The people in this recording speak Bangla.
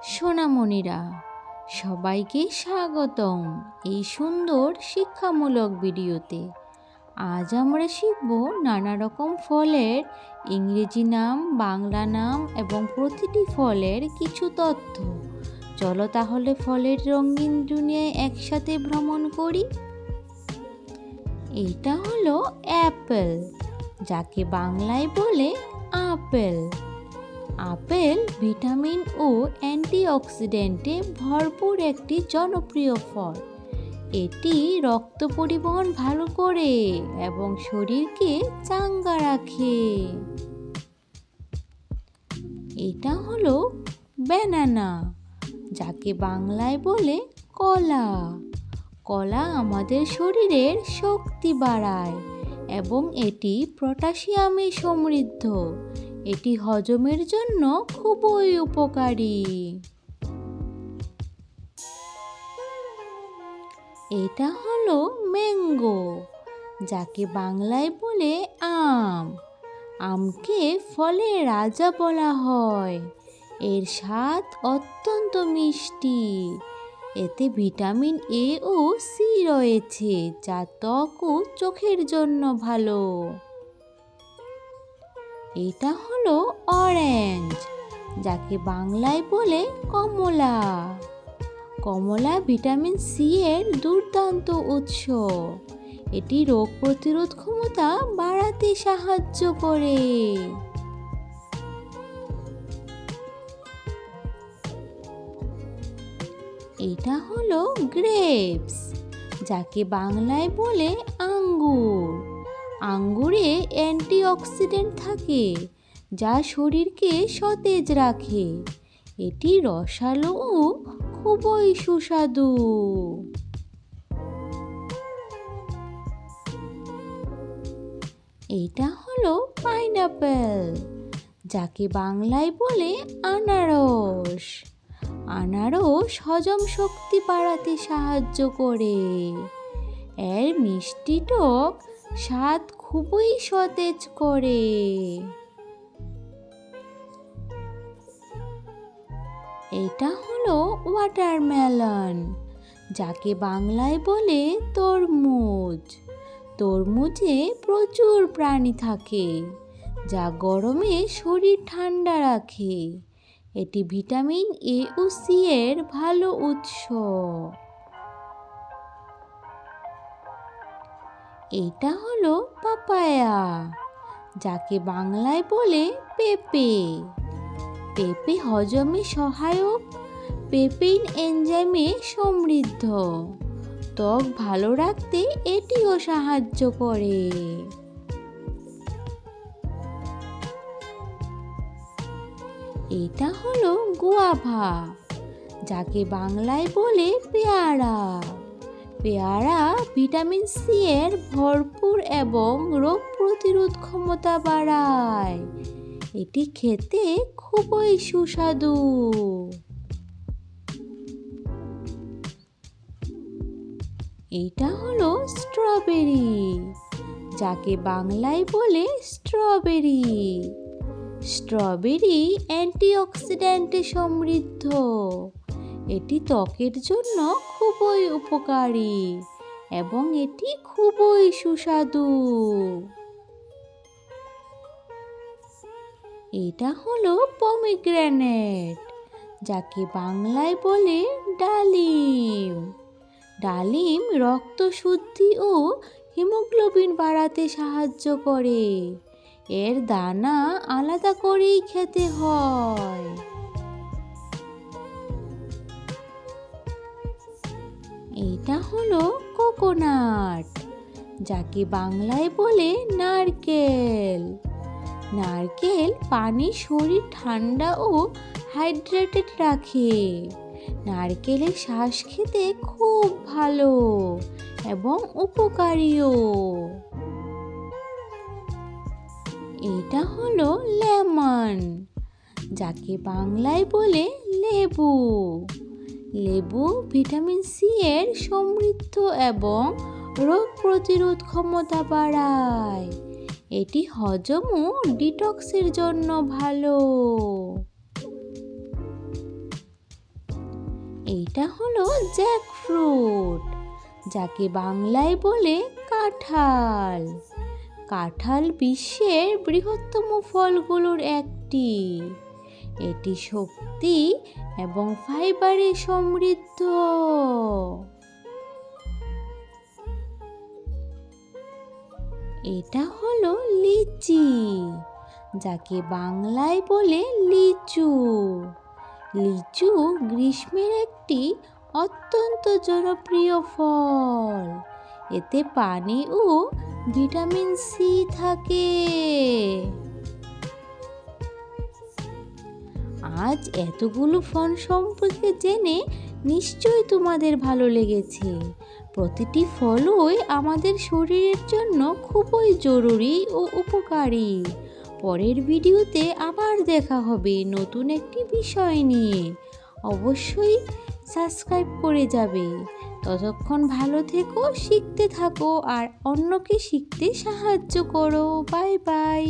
সোনামণিরা, সবাইকে স্বাগতম এই সুন্দর শিক্ষামূলক ভিডিওতে। আজ আমরা শিখব নানা রকম ফলের ইংরেজি নাম, বাংলা নাম এবং প্রতিটি ফলের কিছু তথ্য। চলো তাহলে ফলের রঙিন দুনিয়ায় একসাথে ভ্রমণ করি। এটা হলো অ্যাপেল, যাকে বাংলায় বলে আপেল। আপেল ভিটামিন ও অ্যান্টিঅক্সিডেন্টে ভরপুর একটি জনপ্রিয় ফল। এটি রক্ত পরিবহন ভালো করে এবং শরীরকে চাঙ্গা রাখে। এটা হলো ব্যানানা, যাকে বাংলায় বলে কলা। কলা আমাদের শরীরের শক্তি বাড়ায় এবং এটি পটাশিয়ামে সমৃদ্ধ। এটি হজমের জন্য খুবই উপকারী। এটা হলো ম্যাঙ্গো, যাকে বাংলায় বলে আম। আমকে ফলের রাজা বলা হয়। এর স্বাদ অত্যন্ত মিষ্টি। এতে ভিটামিন এ ও সি রয়েছে, যা ত্বক ও চোখের জন্য ভালো। এটা হলো অরেঞ্জ, যাকে বাংলায় বলে কমলা। কমলা ভিটামিন সি এর দুর্দান্ত উৎস। এটি রোগ প্রতিরোধ ক্ষমতা বাড়াতে সাহায্য করে। এটা হলো গ্রেপস, যাকে বাংলায় বলে আঙ্গুর। আঙ্গুরে অ্যান্টিঅক্সিডেন্ট থাকে, যা শরীরকে সতেজ রাখে। এটি রসালো ও খুবই সুস্বাদু। এটা হলো পাইনাপেল, যাকে বাংলায় বলে আনারস। আনারস হজম শক্তি বাড়াতে সাহায্য করে। এর মিষ্টি টক স্বাদ খুবই সতেজ করে। এটা হলো ওয়াটারমেলন, যাকে বাংলায় বলে তরমুজ। তরমুজে প্রচুর পানি থাকে, যা গরমে শরীর ঠান্ডা রাখে। এটি ভিটামিন এ ও সি এর ভালো উৎস। এটা হলো পাপায়া, যাকে বাংলায় বলে পেঁপে। পেঁপে হজমে সহায়ক, পেপেইন এনজাইমে সমৃদ্ধ। ত্বক ভালো রাখতে এটিও সাহায্য করে। এটা হলো গুয়াভা, যাকে বাংলায় বলে পেয়ারা। পেয়ারা ভিটামিন সি এর ভরপুর এবং রোগ প্রতিরোধ ক্ষমতা বাড়ায়। এটি খেতে খুবই সুস্বাদু। এটা হলো স্ট্রবেরি, যাকে বাংলায় বলে স্ট্রবেরি। স্ট্রবেরি অ্যান্টিঅক্সিডেন্টে সমৃদ্ধ। এটি ত্বকের জন্য খুবই উপকারী এবং এটি খুবই সুস্বাদু। এটা হলো পমিগ্রেনেট, যাকে বাংলায় বলে ডালিম। ডালিম রক্ত শুদ্ধি ও হিমোগ্লোবিন বাড়াতে সাহায্য করে। এর দানা আলাদা করেই খেতে হয়। এটা হলো কোকোনাট, যাকে বাংলায় বলে নারকেল। নারকেল পানি শরীর ঠান্ডা ও হাইড্রেটেড রাখে। নারকেলের শ্বাস খেতে খুব ভালো এবং উপকারীও। এটা হলো লেমন, যাকে বাংলায় বলে লেবু। লেবু ভিটামিন সি এর সমৃদ্ধ এবং রোগ প্রতিরোধ ক্ষমতা বাড়ায়। এটি হজম ও ডিটক্সের জন্য ভালো। এইটা হলো জ্যাকফ্রুট, যাকে বাংলায় বলে কাঁঠাল। কাঁঠাল বিশ্বের বৃহত্তম ফলগুলোর একটি। এটি শক্তি এবং ফাইবারে সমৃদ্ধ। এটা হলো লিচি, যাকে বাংলায় বলে লিচু। লিচু গ্রীষ্মের একটি অত্যন্ত জনপ্রিয় ফল। এতে পানি ও ভিটামিন সি থাকে। আজ এতগুলো ফল সম্পর্কে জেনে নিশ্চয়ই তোমাদের ভালো লেগেছে। প্রতিটি ফলই আমাদের শরীরের জন্য খুবই জরুরি ও উপকারী। পরের ভিডিওতে আবার দেখা হবে নতুন একটি বিষয় নিয়ে। অবশ্যই সাবস্ক্রাইব করে যাবে। ততক্ষণ ভালো থেকো, শিখতে থাকো আর অন্যকে শিখতে সাহায্য করো। Bye bye.